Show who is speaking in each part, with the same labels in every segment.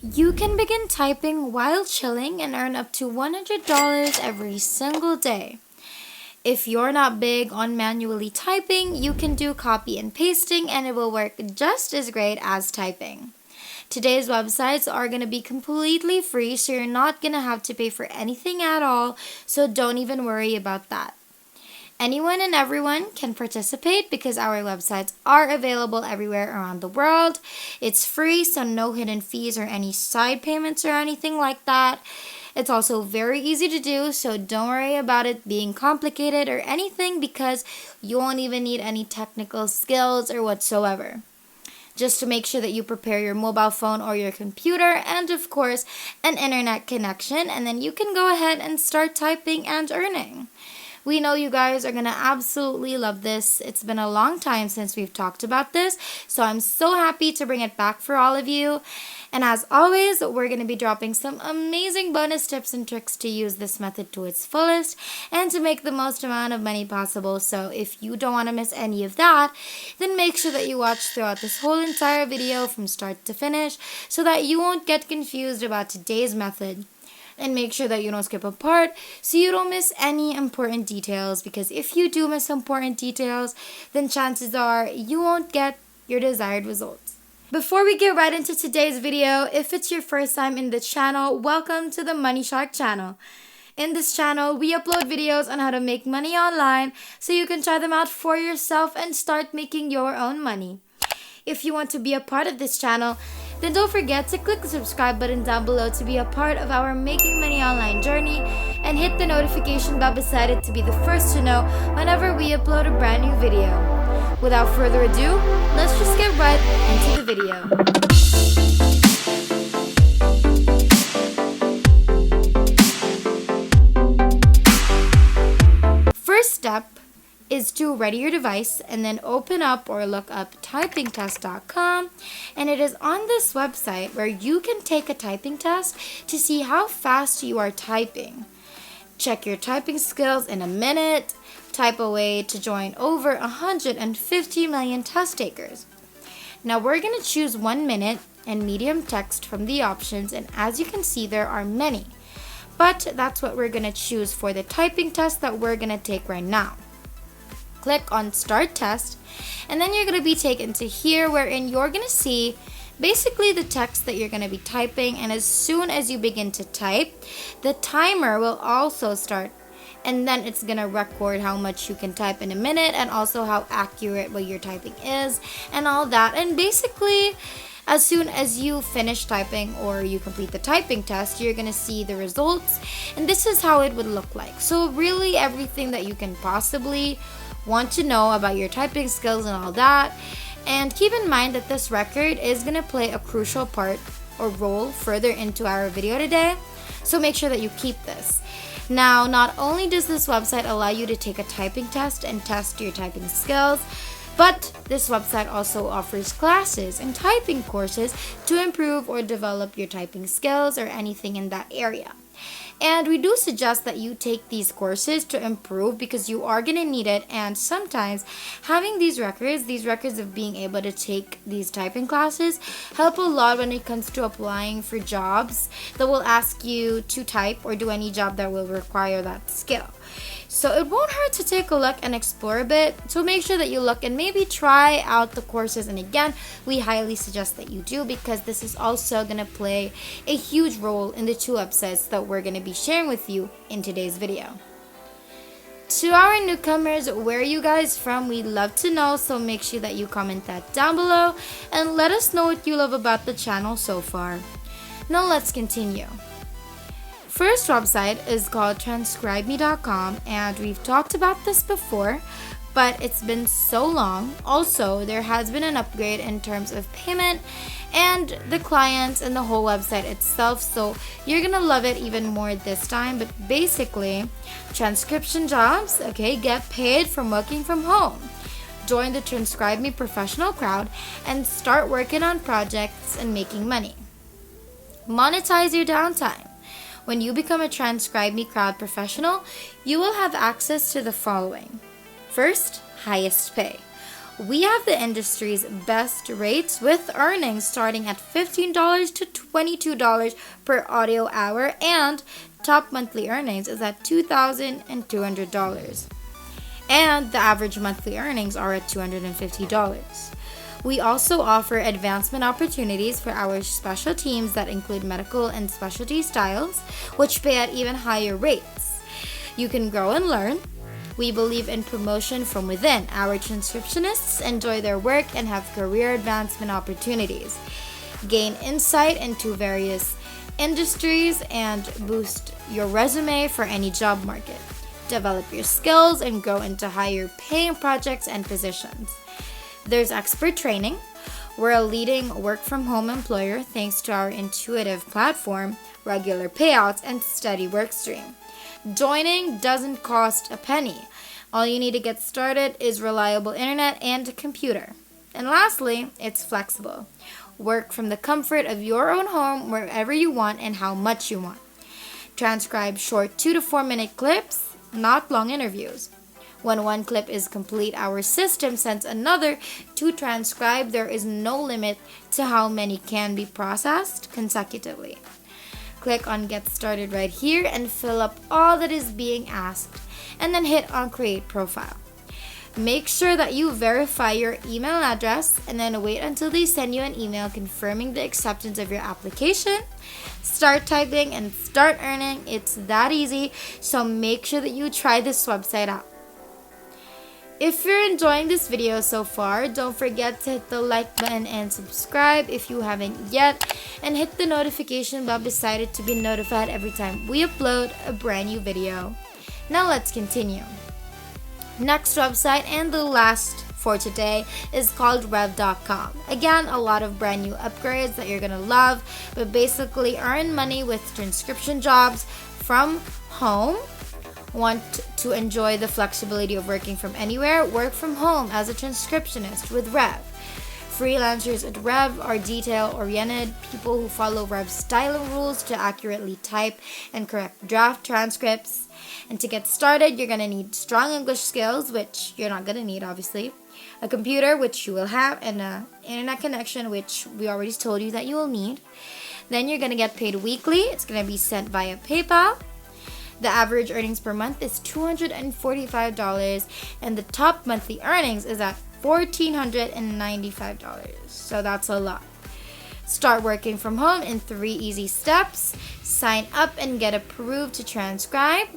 Speaker 1: You can begin typing while chilling and earn up to $100 every single day. If you're not big on manually typing, you can do copy and pasting and it will work just as great as typing. Today's websites are going to be completely free, so you're not going to have to pay for anything at all, so don't even worry about that. Anyone and everyone can participate because our websites are available everywhere around the world. It's free, so no hidden fees or any side payments or anything like that. It's also very easy to do, so don't worry about it being complicated or anything because you won't even need any technical skills or whatsoever. Just to make sure that you prepare your mobile phone or your computer and of course an internet connection, and then you can go ahead and start typing and earning. We know you guys are going to absolutely love this. It's been a long time since we've talked about this, so I'm so happy to bring it back for all of you. And as always, we're going to be dropping some amazing bonus tips and tricks to use this method to its fullest and to make the most amount of money possible. So if you don't want to miss any of that, then make sure that you watch throughout this whole entire video from start to finish so that you won't get confused about today's method. And make sure that you don't skip a part so you don't miss any important details, because if you do miss important details, then chances are you won't get your desired results. Before we get right into today's video, if it's your first time in the channel, welcome to the Money Shark channel. In this channel, we upload videos on how to make money online so you can try them out for yourself and start making your own money. If you want to be a part of this channel, then don't forget to click the subscribe button down below to be a part of our Making Money Online journey, and hit the notification bell beside it to be the first to know whenever we upload a brand new video. Without further ado, let's just get right into the video. First step is to ready your device and then open up or look up typingtest.com, and it is on this website where you can take a typing test to see how fast you are typing. Check your typing skills in a minute. Type away to join over 150 million test takers. Now we're going to choose 1 minute and medium text from the options, and as you can see there are many, but that's what we're going to choose for the typing test that we're going to take right now. Click on Start Test, and then you're going to be taken to here wherein you're going to see basically the text that you're going to be typing, and as soon as you begin to type, the timer will also start, and then it's going to record how much you can type in a minute and also how accurate what you're typing is and all that. And basically, as soon as you finish typing or you complete the typing test, you're going to see the results, and this is how it would look like. So really everything that you can possibly want to know about your typing skills and all that. And keep in mind that this record is going to play a crucial part or role further into our video today, so make sure that you keep this. Now, not only does this website allow you to take a typing test and test your typing skills, but this website also offers classes and typing courses to improve or develop your typing skills or anything in that area. And we do suggest that you take these courses to improve because you are going to need it, and sometimes having these records of being able to take these typing classes help a lot when it comes to applying for jobs that will ask you to type or do any job that will require that skill. So it won't hurt to take a look and explore a bit. So make sure that you look and maybe try out the courses. And again, we highly suggest that you do because this is also going to play a huge role in the 2 websites that we're going to be sharing with you in today's video. To our newcomers, where are you guys from? We'd love to know, so make sure that you comment that down below and let us know what you love about the channel so far. Now let's continue. First website is called transcribeme.com, and we've talked about this before, but it's been so long. Also, there has been an upgrade in terms of payment and the clients and the whole website itself, so you're gonna love it even more this time. But basically, transcription jobs, okay, get paid from working from home. Join the Transcribe Me professional crowd and start working on projects and making money. Monetize your downtime. When you become a Transcribe Me crowd professional, you will have access to the following. First, highest pay. We have the industry's best rates with earnings starting at $15 to $22 per audio hour, and top monthly earnings is at $2,200. And the average monthly earnings are at $250. We also offer advancement opportunities for our special teams that include medical and specialty styles, which pay at even higher rates. You can grow and learn. We believe in promotion from within. Our transcriptionists enjoy their work and have career advancement opportunities. Gain insight into various industries and boost your resume for any job market. Develop your skills and grow into higher paying projects and positions. There's expert training. We're a leading work from home employer thanks to our intuitive platform, regular payouts, and steady work stream. Joining doesn't cost a penny. All you need to get started is reliable internet and a computer. And lastly, it's flexible. Work from the comfort of your own home wherever you want and how much you want. Transcribe short 2 to 4 minute clips, not long interviews. When one clip is complete, our system sends another to transcribe. There is no limit to how many can be processed consecutively. Click on Get Started right here and fill up all that is being asked, and then hit on Create Profile. Make sure that you verify your email address and then wait until they send you an email confirming the acceptance of your application. Start typing and start earning. It's that easy, so make sure that you try this website out. If you're enjoying this video so far, don't forget to hit the like button and subscribe if you haven't yet, and hit the notification bell beside it to be notified every time we upload a brand new video. Now let's continue. Next website, and the last for today, is called Rev.com. Again, a lot of brand new upgrades that you're gonna love, but basically earn money with transcription jobs from home. Want to enjoy the flexibility of working from anywhere? Work from home as a transcriptionist with Rev. Freelancers at Rev are detail-oriented people who follow Rev's styling rules to accurately type and correct draft transcripts. And to get started, you're going to need strong English skills, which you're not going to need, obviously, a computer, which you will have, and an internet connection, which we already told you that you will need. Then you're going to get paid weekly. It's going to be sent via PayPal. The average earnings per month is $245, and the top monthly earnings is at $1,495. So that's a lot. Start working from home in 3 easy steps. Sign up and get approved to transcribe.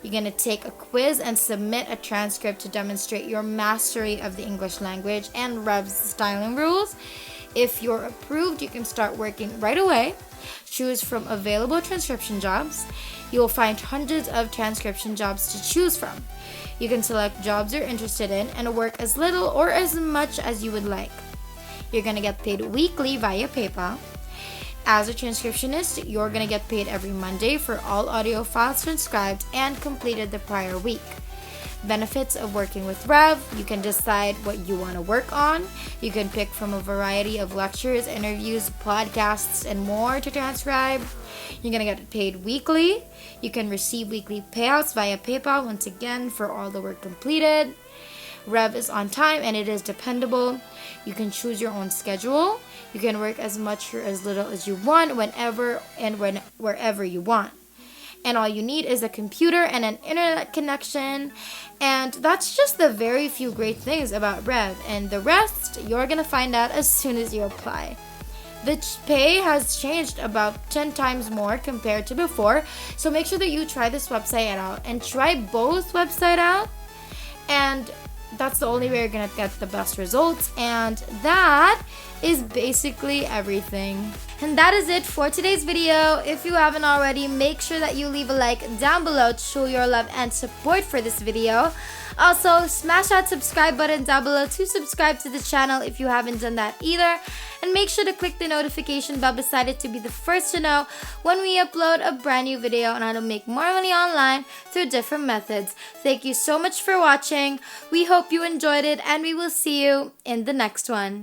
Speaker 1: You're going to take a quiz and submit a transcript to demonstrate your mastery of the English language and Rev's styling rules. If you're approved, you can start working right away. Choose from available transcription jobs. You will find hundreds of transcription jobs to choose from. You can select jobs you're interested in and work as little or as much as you would like. You're going to get paid weekly via PayPal. As a transcriptionist, you're going to get paid every Monday for all audio files transcribed and completed the prior week. Benefits of working with Rev: you can decide what you want to work on. You can pick from a variety of lectures, interviews, podcasts, and more to transcribe. You're going to get paid weekly. You can receive weekly payouts via PayPal, once again, for all the work completed. Rev is on time and it is dependable. You can choose your own schedule. You can work as much or as little as you want, whenever and wherever you want. And all you need is a computer and an internet connection. And that's just the very few great things about Rev. And the rest, you're going to find out as soon as you apply. The pay has changed about 10 times more compared to before. So make sure that you try this website out and try both websites out. And that's the only way you're going to get the best results. And that is basically everything. And that is it for today's video. If you haven't already, make sure that you leave a like down below to show your love and support for this video. Also, smash that subscribe button down below to subscribe to the channel if you haven't done that either. And make sure to click the notification bell beside it to be the first to know when we upload a brand new video on how to make more money online through different methods. Thank you so much for watching. We hope you enjoyed it, and we will see you in the next one.